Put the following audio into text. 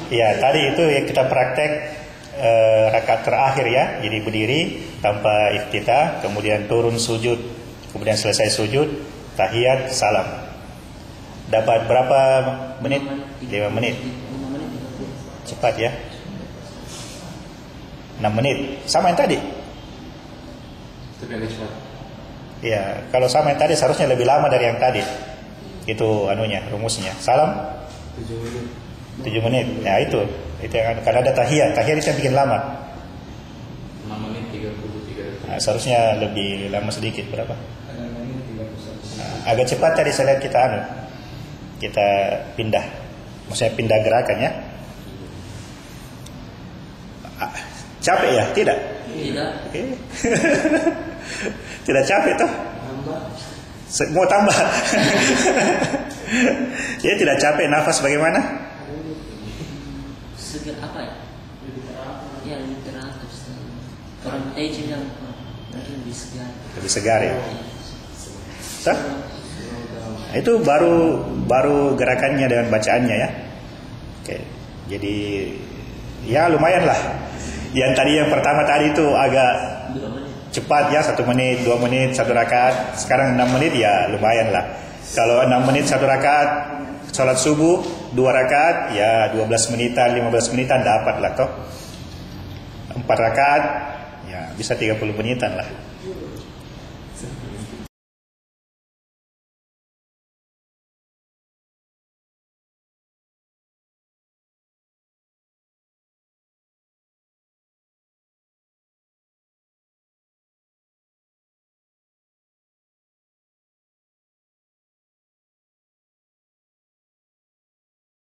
Ya, tadi itu yang kita praktek rakaat terakhir ya. Jadi berdiri tanpa iftitah, kemudian turun sujud, kemudian selesai sujud, tahiyat, salam. Dapat berapa menit? 5 menit. Cepat ya. 6 menit. Sama yang tadi. Tapi agak cepat. Ya, kalau sama yang tadi seharusnya lebih lama dari yang tadi. Itu anunya, rumusnya. Salam 7 menit. 7 menit. Ya itu yang karena ada tahiyat. Tahiyat itu yang bikin lama. 6 menit 33 detik. Nah, seharusnya lebih lama sedikit. Berapa? Agak cepat tadi saya lihat kita pindah. Maksudnya pindah gerakan ya. Capek ya? Tidak? Tidak. Oke. Tidak capek toh? Mau tambah. Ya tidak capek, nafas bagaimana? Segar apa ya? Ya lebih teratur. Orang bilang lebih segar. Lebih segar ya. Sah? Itu baru gerakannya dengan bacaannya ya. Oke. Jadi ya lumayan lah. Yang tadi yang pertama tadi itu agak cepat ya, 1 menit, 2 menit, 1 rakaat. Sekarang 6 menit ya lumayan lah. Kalau 6 menit 1 rakaat, sholat subuh 2 rakaat ya 12 menitan, 15 menitan dapat lah toh. 4 rakaat ya bisa 30 menitan lah.